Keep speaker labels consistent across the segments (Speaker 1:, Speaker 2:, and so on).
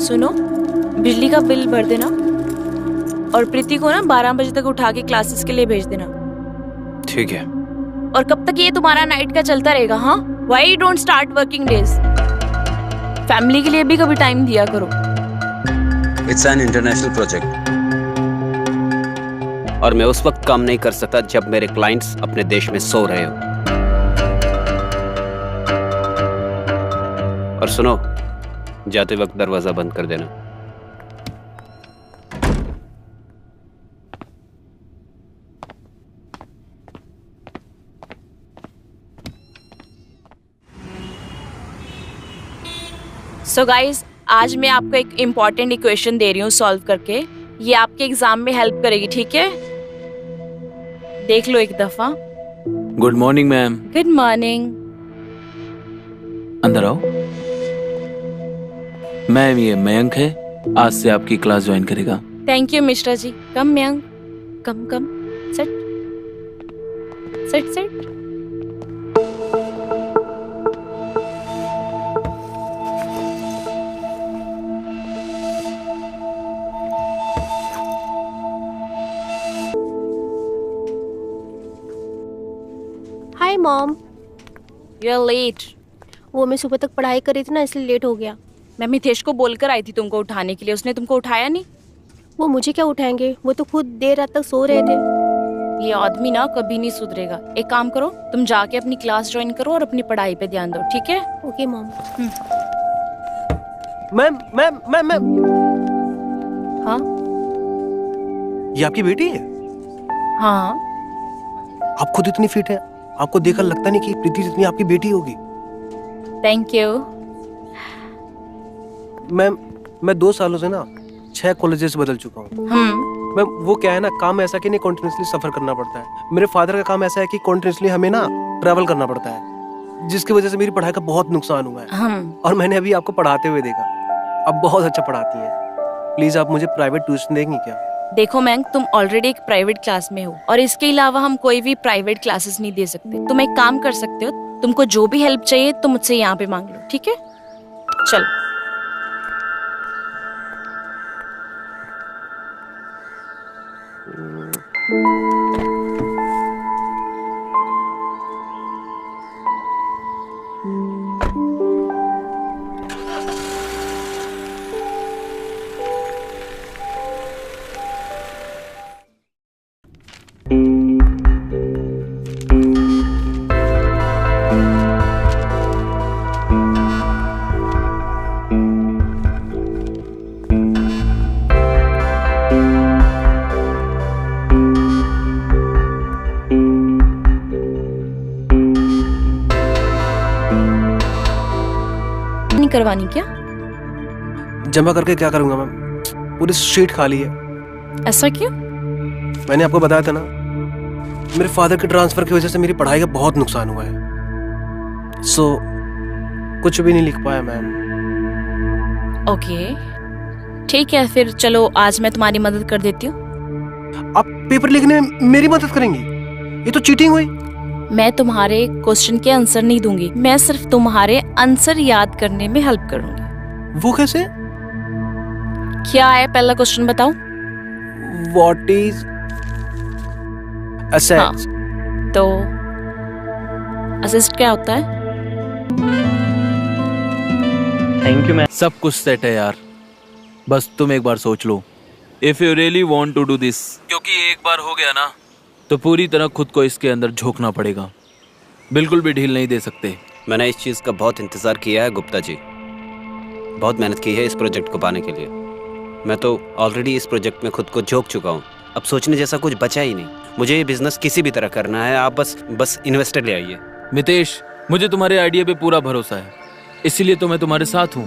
Speaker 1: सुनो, बिजली का बिल भर देना और प्रीति को ना 12 बजे तक उठा के क्लासेस के लिए भेज देना।
Speaker 2: ठीक है।
Speaker 1: और कब तक ये तुम्हारा नाइट का चलता रहेगा? हाँ, why don't start working days? Family के लिए भी कभी टाइम दिया करो।
Speaker 2: इट्स एन इंटरनेशनल प्रोजेक्ट और मैं उस वक्त काम नहीं कर सकता जब मेरे क्लाइंट्स अपने देश में सो रहे हो। और सुनो, जाते वक्त दरवाजा बंद कर देना।
Speaker 1: सो गाइज, आज मैं आपको एक इम्पॉर्टेंट इक्वेशन दे रही हूँ सॉल्व करके। ये आपके एग्जाम में हेल्प करेगी, ठीक है? देख लो एक दफा।
Speaker 3: Good morning ma'am.
Speaker 1: Good morning.
Speaker 3: अंदर आओ। मैम, ये मयंक है, आज से आपकी क्लास ज्वाइन करेगा।
Speaker 1: Thank you Mishra ji. Come Mayank, come come. Set set set.
Speaker 4: Hi mom.
Speaker 1: You are late.
Speaker 4: वो मैं सुबह तक पढ़ाई कर रही थी ना, इसलिए लेट हो गया।
Speaker 1: मैं मितेश को बोलकर आई थी तुमको उठाने के लिए, उसने तुमको उठाया नहीं।
Speaker 4: वो मुझे क्या उठाएंगे, वो तो खुद देर रात तक सो रहे थे।
Speaker 1: ये आदमी ना कभी नहीं सुधरेगा। एक काम करो, तुम जाके अपनी क्लास ज्वाइन करो और अपनी पढ़ाई पे ध्यान दो, ठीक है?
Speaker 4: Okay mom.
Speaker 5: Ma'am ma'am ma'am ma'am,
Speaker 1: हाँ
Speaker 5: ये आपकी बेटी है?
Speaker 1: हाँ।
Speaker 5: आप खुद इतनी फिट है, आपको देखकर लगता नहीं कि प्रीति जितनी आपकी बेटी होगी।
Speaker 1: Thank you.
Speaker 5: मैम, मैं 2 सालों से ना 6 कॉलेजेस बदल चुका हूँ। मैम, वो क्या है ना, काम ऐसा कि नहीं कंटिन्यूअसली सफर करना पड़ता है। मेरे फादर का काम ऐसा है कि कंटिन्यूअसली हमें ना ट्रैवल करना पड़ता है, जिसकी वजह से मेरी पढ़ाई का बहुत नुकसान हुआ है। और मैंने अभी आपको पढ़ाते हुए देखा, आप बहुत अच्छा पढ़ाती है। प्लीज आप मुझे प्राइवेट ट्यूशन देंगी क्या?
Speaker 1: देखो मैंक, तुम ऑलरेडी एक प्राइवेट क्लास में हो और इसके अलावा हम कोई भी प्राइवेट क्लासेस नहीं दे सकते। तुम एक काम कर सकते हो, तुमको जो भी हेल्प चाहिए तुम मुझसे यहाँ पे मांग लो, ठीक है? चलो। नहीं करवानी क्या?
Speaker 5: जमा करके क्या करूंगा मैम, पूरी शीट खाली है।
Speaker 1: ऐसा क्यों?
Speaker 5: मैंने आपको बताया था ना, मेरे फादर के ट्रांसफर की वजह से मेरी पढ़ाई का बहुत नुकसान हुआ है। सो कुछ भी नहीं लिख पाया मैम।
Speaker 1: ओके ठीक है, फिर चलो आज मैं तुम्हारी मदद कर देती हूँ।
Speaker 5: आप पेपर लिखने में मेरी मदद करेंगी? ये तो चीटिंग हुई।
Speaker 1: मैं तुम्हारे क्वेश्चन के आंसर नहीं दूंगी, मैं सिर्फ तुम्हारे आंसर याद करने में हेल्प करूंगी।
Speaker 5: वो कैसे?
Speaker 1: क्या है पहला क्वेश्चन बताओ।
Speaker 5: What is assist?
Speaker 1: हाँ, तो असिस्ट क्या होता है?
Speaker 3: Thank you ma'am. सब कुछ सेट है यार, बस तुम एक बार सोच लो। If you really want to do this, क्योंकि एक बार हो गया ना तो पूरी तरह खुद को इसके अंदर झोंकना पड़ेगा, बिल्कुल भी ढील नहीं दे सकते।
Speaker 2: मैंने इस चीज़ का बहुत इंतज़ार किया है गुप्ता जी, बहुत मेहनत की है इस प्रोजेक्ट को पाने के लिए। मैं तो ऑलरेडी इस प्रोजेक्ट में खुद को झोंक चुका हूँ, अब सोचने जैसा कुछ बचा ही नहीं। मुझे ये बिजनेस किसी भी तरह करना है, आप बस इन्वेस्टर ले आइए।
Speaker 3: मितेश, मुझे तुम्हारे आइडिया पे पूरा भरोसा है, इसीलिए तो मैं तुम्हारे साथ हूँ।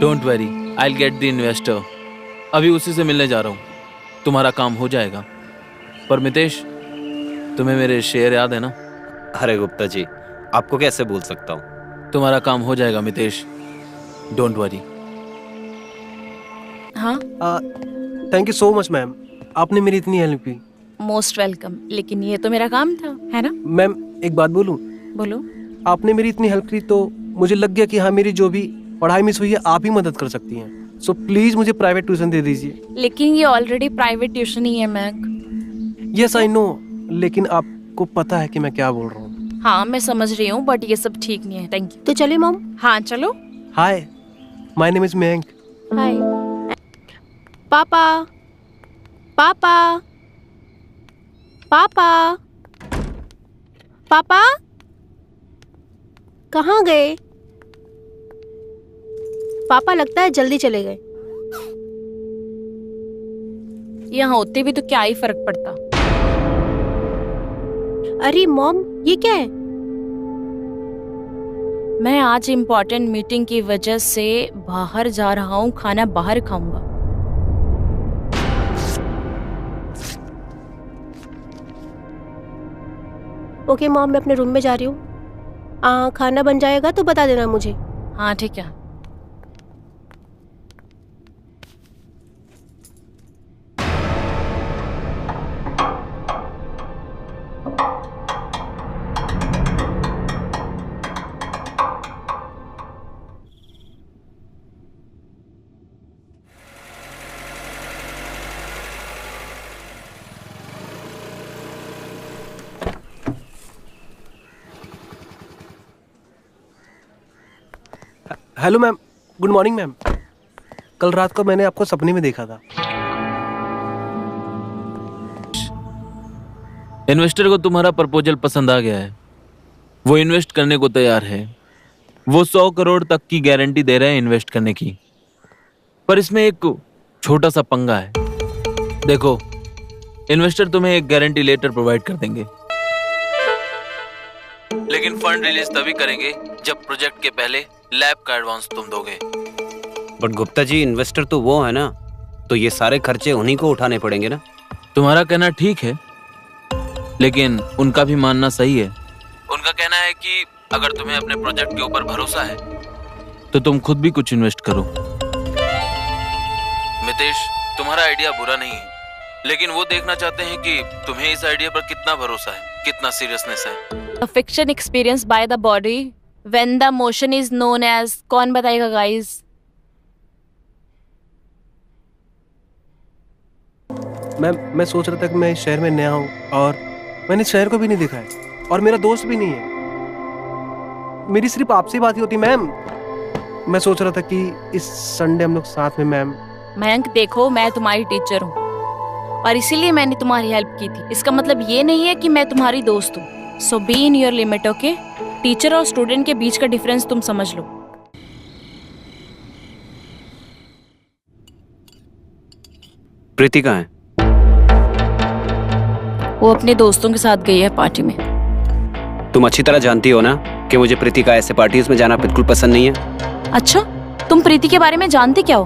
Speaker 3: Don't worry, I will get the investor. अभी उसी से मिलने जा रहा हूँ, तुम्हारा काम हो जाएगा। पर मितेश, तुम्हें मेरे शेयर याद है ना?
Speaker 2: अरे गुप्ता जी, आपको कैसे भूल सकता हूँ।
Speaker 3: तुम्हारा काम हो जाएगा मितेश, डोंट वरी।
Speaker 1: हाँ,
Speaker 5: thank you so much ma'am, आपने मेरी इतनी हेल्प की।
Speaker 1: Most welcome. लेकिन ये तो मेरा काम था, है ना?
Speaker 5: मैम एक बात बोलूं?
Speaker 1: बोलो।
Speaker 5: आपने मेरी इतनी हेल्प की तो मुझे लग गया कि हाँ, मेरी जो भी पढ़ाई मिस हुई है आप ही मदद कर सकती हैं। सो प्लीज मुझे प्राइवेट ट्यूशन दे दीजिए।
Speaker 1: लेकिन ये ऑलरेडी प्राइवेट ट्यूशन ही है मयंक।
Speaker 5: यस आई नो, लेकिन आपको पता है कि मैं क्या बोल रहा हूँ।
Speaker 1: हाँ मैं समझ रही हूँ, बट ये सब ठीक नहीं है। Thank you.
Speaker 4: तो चले मॉम।
Speaker 1: हाँ चलो।
Speaker 5: हाय, माय नेम इज मयंक।
Speaker 4: हाय पापा, पापा, पापा, पापा कहाँ गए? पापा लगता है जल्दी चले गए।
Speaker 1: यहाँ होते भी तो क्या ही फर्क पड़ता।
Speaker 4: अरे मॉम ये क्या है?
Speaker 1: मैं आज इम्पोर्टेंट मीटिंग की वजह से बाहर जा रहा हूँ, खाना बाहर खाऊंगा।
Speaker 4: ओके मॉम, मैं अपने रूम में जा रही हूँ। खाना बन जाएगा तो बता देना मुझे।
Speaker 1: हाँ ठीक है।
Speaker 5: Hello ma'am, good morning ma'am. कल रात को मैंने आपको सपने में देखा था।
Speaker 3: इन्वेस्टर को तुम्हारा प्रपोजल पसंद आ गया है, वो इन्वेस्ट करने को तैयार है। वो 100 करोड़ तक की गारंटी दे रहे हैं इन्वेस्ट करने की, पर इसमें एक छोटा सा पंगा है। देखो, इन्वेस्टर तुम्हें एक गारंटी लेटर प्रोवाइड कर देंगे, लेकिन फंड रिलीज तभी करेंगे जब प्रोजेक्ट के पहले लैब का एडवांस तुम दोगे।
Speaker 2: बट गुप्ता जी, इन्वेस्टर तो वो है ना, तो ये सारे खर्चे उन्हीं को उठाने पड़ेंगे ना।
Speaker 3: तुम्हारा कहना ठीक है, लेकिन उनका भी मानना सही है। उनका कहना है कि अगर तुम्हें अपने प्रोजेक्ट के ऊपर भरोसा है तो तुम खुद भी कुछ इन्वेस्ट करो। मितेश, तुम्हारा आइडिया बुरा नहीं है, लेकिन वो देखना चाहते हैं कि तुम्हें इस आइडिया पर कितना भरोसा है, कितना सीरियसनेस है।
Speaker 1: A fiction experienced by the body when the motion is known as, कौन बताएगा गाइस?
Speaker 5: मैं सोच रहा था कि मैं इस शहर में नया हूँ और मैंने इस शहर को भी नहीं देखा है और मेरा दोस्त भी नहीं है। मेरी सिर्फ आपसे ही बात ही होती मैम। मैं सोच रहा था कि इस संडे हम लोग साथ में मैम।
Speaker 1: मयंक देखो, मैं तुम्हारी टीचर हूँ और इसीलिए मैंने तुम्हारी हेल्प की थी। इसका मतलब ये नहीं है कि मैं तुम्हारी दोस्त हूँ। So be in your limit, okay? Teacher और स्टूडेंट के बीच का डिफरेंस तुम समझ लो।
Speaker 2: प्रीति कहाँ है?
Speaker 1: वो अपने दोस्तों के साथ गई है पार्टी में।
Speaker 2: तुम अच्छी तरह जानती हो ना कि मुझे प्रीति का ऐसे पार्टीज में जाना बिल्कुल पसंद नहीं है।
Speaker 1: अच्छा, तुम प्रीति के बारे में जानते क्या हो?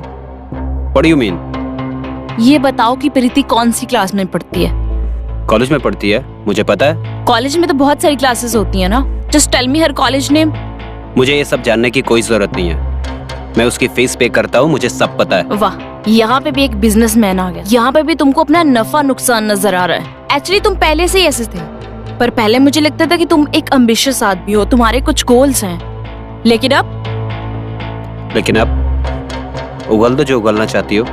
Speaker 2: What do you mean?
Speaker 1: ये बताओ कि प्रीति कौन सी क्लास में पढ़ती है?
Speaker 2: कॉलेज में पढ़ती है, मुझे पता है।
Speaker 1: कॉलेज में तो बहुत सारी क्लासेस होती है ना। जस्ट टेल मी हर कॉलेज नेम।
Speaker 2: मुझे ये सब जानने की कोई जरूरत नहीं है। मैं उसकी फीस पे करता हूँ, मुझे सब पता है।
Speaker 1: वाह, यहाँ पे भी एक बिजनेसमैन आ गया। यहाँ पे भी तुमको अपना नफा नुकसान नजर आ रहा है। एक्चुअली तुम पहले से ही ऐसे थे, पर पहले मुझे लगता था कि तुम एक एम्बिशियस आदमी हो, तुम्हारे कुछ गोल्स हैं। लेकिन अब
Speaker 2: उगल दो जो उगलना चाहती हो।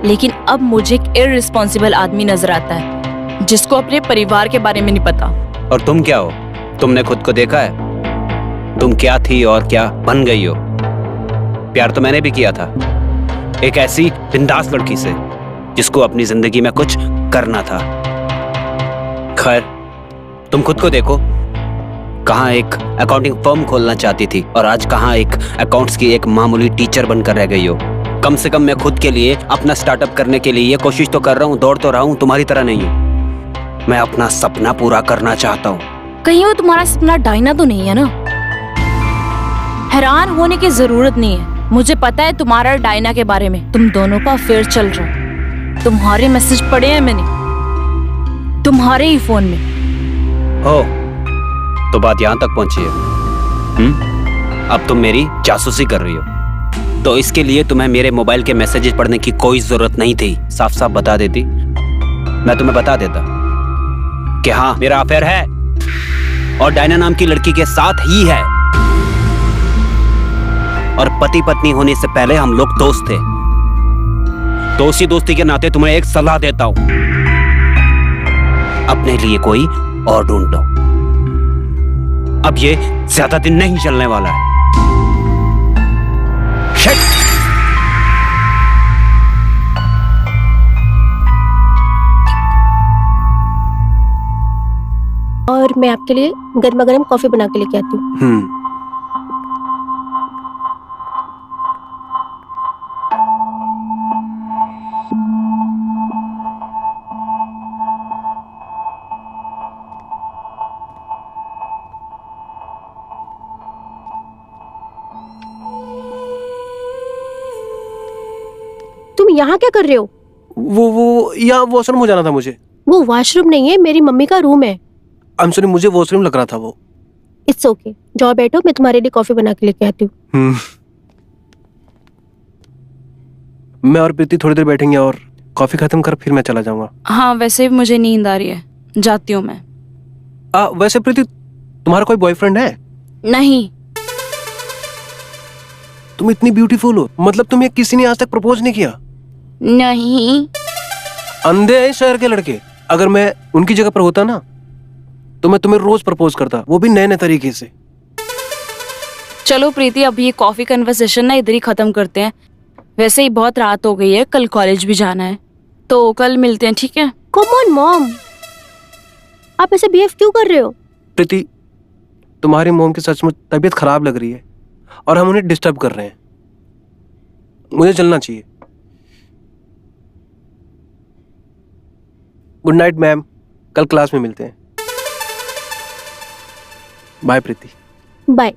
Speaker 1: लेकिन अब मुझे एक इररिस्पॉन्सिबल आदमी नजर आता है जिसको अपने परिवार के बारे में नहीं पता।
Speaker 2: और तुम क्या हो? तुमने खुद को देखा है? तुम क्या थी और क्या बन गई हो? प्यार तो मैंने भी किया था, एक ऐसी बिंदास लड़की से जिसको अपनी जिंदगी में कुछ करना था। खैर, तुम खुद को देखो, कहाँ एक अकाउंटिंग फर्म खोलना चाहती थी और आज कहाँ एक अकाउंट्स की एक मामूली टीचर बनकर रह गई हो। कम से कम मैं खुद के लिए अपना स्टार्टअप करने के लिए ये कोशिश तो कर रहा हूँ, दौड़ तो रहा हूँ, तुम्हारी तरह नहीं हूँ। मैं अपना सपना पूरा करना चाहता हूँ।
Speaker 1: कहीं वो तुम्हारा सपना डायना तो नहीं है ना? हैरान होने की जरूरत नहीं है, मुझे पता है तुम्हारा डायना के बारे में। तुम दोनों का अफेयर चल रहा है। तुम्हारे मैसेज पढ़े हैं मैंने, तुम्हारे ही फोन में।
Speaker 2: हो तो बात यहाँ तक पहुंची है। अब तुम मेरी जासूसी कर रही हो, तो इसके लिए तुम्हें मेरे मोबाइल के मैसेजेस पढ़ने की कोई जरूरत नहीं थी। साफ साफ बता देती, मैं तुम्हें बता देता कि हाँ, मेरा अफेयर है और डायना नाम की लड़की के साथ ही है। और पति पत्नी होने से पहले हम लोग दोस्त थे, दोस्ती दोस्ती के नाते तुम्हें एक सलाह देता हूं, अपने लिए कोई और ढूंढ लो। अब ये ज्यादा दिन नहीं चलने वाला है। Shit!
Speaker 4: और मैं आपके लिए गर्मा गर्म कॉफी बना के लेके आती हूँ। तुम यहाँ क्या कर रहे हो?
Speaker 5: वो यहाँ वॉशरूम हो जाना था मुझे।
Speaker 4: वो वॉशरूम नहीं है, मेरी मम्मी का रूम है।
Speaker 5: आई एम सॉरी, मुझे वॉशरूम लग रहा था वो।
Speaker 4: इट्स ओके, जाओ बैठो, मैं तुम्हारे लिए कॉफी बना के लेके आती हूँ।
Speaker 5: मैं और प्रीति थोड़ी देर बैठेंगे और कॉफी खत्म कर फिर मैं चला जाऊंगा।
Speaker 1: हाँ, वैसे भी मुझे नींद आ रही है, जाती हूँ मैं।
Speaker 5: वैसे प्रीति, तुम्हारा कोई बॉयफ्रेंड है?
Speaker 1: नहीं।
Speaker 5: तुम इतनी ब्यूटीफुल हो, मतलब तुम्हें किसी ने आज तक प्रपोज नहीं किया?
Speaker 1: नहीं।
Speaker 5: अंधे हैं शहर के लड़के। अगर मैं उनकी जगह पर होता ना तो मैं तुम्हें रोज प्रपोज करता, वो भी नए नए तरीके से।
Speaker 1: चलो प्रीति, अब ये कॉफी कन्वर्सेशन ना इधर ही खत्म करते हैं। वैसे ही बहुत रात हो गई है, कल कॉलेज भी जाना है, तो कल मिलते हैं, ठीक है?
Speaker 4: कम ऑन मॉम, आप ऐसे बिहेव क्यों कर रहे हो?
Speaker 5: प्रीति, तुम्हारी मॉम की सचमुच तबीयत खराब लग रही है और हम उन्हें डिस्टर्ब कर रहे हैं। मुझे चलना चाहिए। गुड नाइट मैम, कल क्लास में मिलते हैं। बाय प्रीति।
Speaker 4: बाय।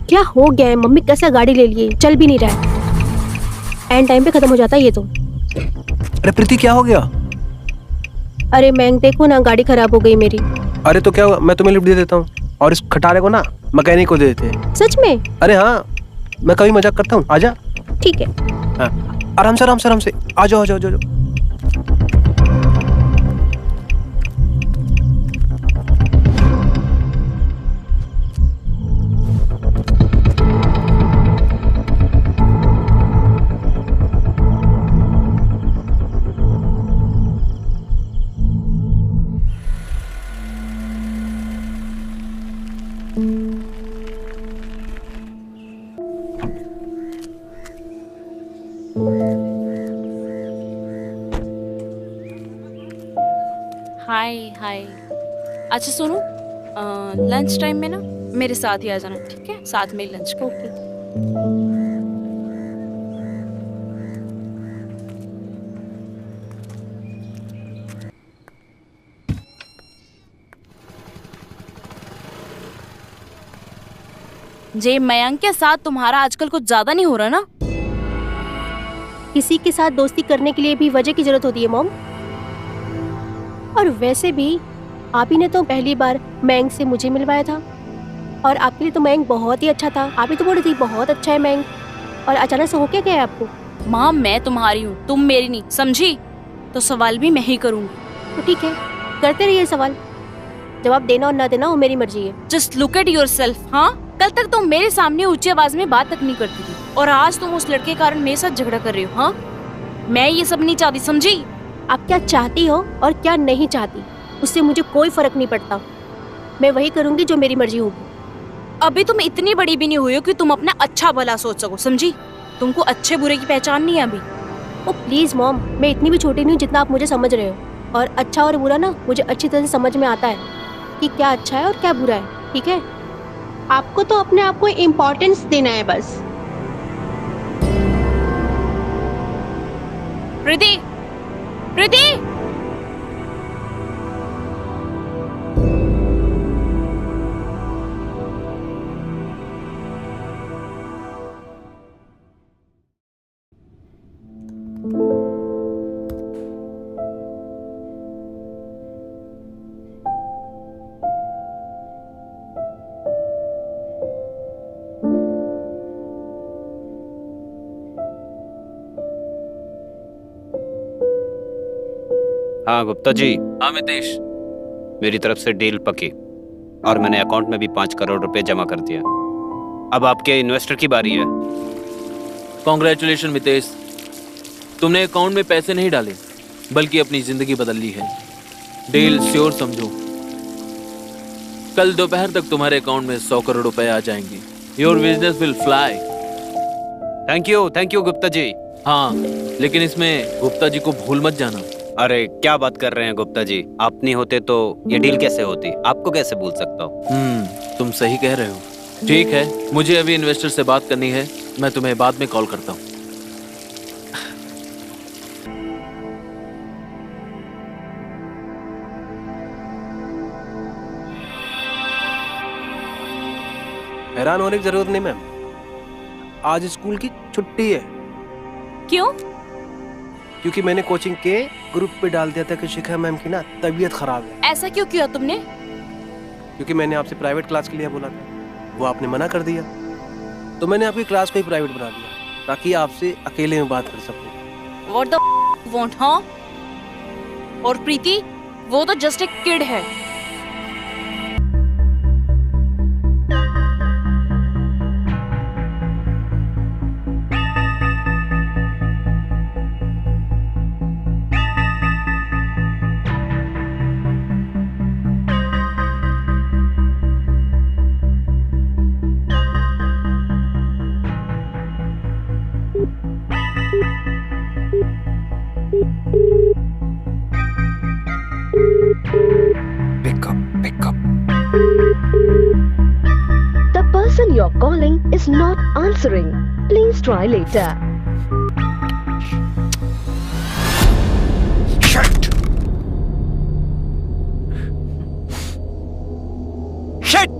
Speaker 4: क्या हो गया है? मम्मी कैसे गाड़ी ले लिए, चल भी नहीं रहा है। एंड टाइम पे खत्म हो जाता है ये तो।
Speaker 5: अरे प्रीति, क्या हो गया?
Speaker 4: अरे मैंग, देखो ना, गाड़ी खराब हो गई मेरी।
Speaker 5: अरे तो क्या हुआ, मैं तुम्हें लिफ्ट दे देता हूँ और इस खटारे को ना मैकेनिक को दे देते हैं।
Speaker 4: सच में?
Speaker 5: अरे हाँ, मैं कभी मजाक करता हूँ। आजा।
Speaker 4: ठीक है।
Speaker 5: हाँ, आराम से आराम से आराम से। आ जाओ आ जाओ आ जाओ।
Speaker 1: हाय हाय। अच्छा सुनो, लंच टाइम में ना मेरे साथ ही आ जाना, ठीक है? साथ में लंच करो।
Speaker 4: ओके।
Speaker 1: जे मयंक के साथ तुम्हारा आजकल कुछ ज्यादा नहीं हो रहा ना?
Speaker 4: किसी के साथ दोस्ती करने के लिए भी वजह की जरूरत होती है मॉम। और वैसे भी आप ही ने तो पहली बार मैंग से मुझे मिलवाया था, और आपके लिए तो मैंग बहुत ही अच्छा था। आप ही तो बोल रही थी बहुत अच्छा है मैंग, और अचानक से हो क्या गया है आपको?
Speaker 1: माँ, मैं तुम्हारी हूँ, तुम मेरी नहीं, समझी? तो सवाल भी मैं ही करूंगी।
Speaker 4: तो ठीक है, करते रहिए सवाल। जवाब देना और ना देना वो मेरी मर्जी है।
Speaker 1: Just look at yourself. हाँ, कल तक तुम मेरे सामने ऊंची आवाज में बात तक नहीं करती थी, और आज तुम उस लड़के के कारण मेरे साथ झगड़ा कर रही हो। हाँ, मैं ये सब नहीं चाहती, समझी?
Speaker 4: आप क्या चाहती हो और क्या नहीं चाहती, उससे मुझे कोई फर्क नहीं पड़ता। मैं वही करूंगी जो मेरी मर्जी होगी।
Speaker 1: अभी तुम इतनी बड़ी भी नहीं हुई हो कि तुम अपना अच्छा भला सोच सको, समझी? तुमको अच्छे बुरे की पहचान नहीं है अभी।
Speaker 4: ओ प्लीज मॉम, मैं इतनी भी छोटी नहीं हूँ जितना आप मुझे समझ रहे हो। और अच्छा और बुरा ना मुझे अच्छी तरह से समझ में आता है कि क्या अच्छा है और क्या बुरा है, ठीक है?
Speaker 6: आपको तो अपने आप को इम्पोर्टेंस देना है बस।
Speaker 1: प्रीति, प्रीति!
Speaker 2: हाँ गुप्ता जी,
Speaker 3: हाँ मितेश,
Speaker 2: मेरी तरफ से डील पक्की और मैंने अकाउंट में भी 5 करोड़ रुपए जमा कर दिया। अब आपके इन्वेस्टर की बारी है।
Speaker 3: कॉन्ग्रेचुलेशन मितेश, तुमने अकाउंट में पैसे नहीं डाले बल्कि अपनी जिंदगी बदल ली है। डील श्योर समझो, कल दोपहर तक तुम्हारे अकाउंट में 100 करोड़ रुपए आ जाएंगे। Your business will fly.
Speaker 2: Thank you Gupta ji.
Speaker 3: हाँ, लेकिन इसमें गुप्ता जी को भूल मत जाना।
Speaker 2: अरे क्या बात कर रहे हैं गुप्ता जी, आप नहीं होते तो ये डील कैसे होती, आपको कैसे भूल सकता हूँ।
Speaker 3: तुम सही कह रहे हो। ठीक है, मुझे अभी इन्वेस्टर से बात करनी है, मैं तुम्हें बाद में कॉल करता हूँ।
Speaker 5: हैरान होने की जरूरत नहीं मैम, आज स्कूल की छुट्टी है।
Speaker 1: क्यों?
Speaker 5: क्योंकि मैंने कोचिंग के ग्रुप पे डाल दिया था कि शिखा मैम की ना तबीयत खराब है।
Speaker 1: ऐसा क्यों किया तुमने?
Speaker 5: क्योंकि मैंने आपसे प्राइवेट क्लास के लिए बोला था, वो आपने मना कर दिया, तो मैंने आपकी क्लास को ही प्राइवेट बना दिया ताकि आपसे अकेले में बात कर सकूं।
Speaker 1: What the want, हाँ? और प्रीति, वो तो जस्ट एक किड है।
Speaker 2: Pick up.
Speaker 7: The person you're calling is not answering. Please try later.
Speaker 2: Shit! Shit!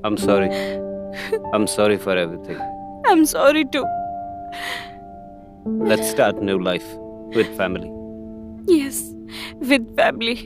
Speaker 2: I'm sorry. I'm sorry for everything.
Speaker 1: I'm sorry too.
Speaker 2: Let's start new life with family.
Speaker 1: Yes, with family.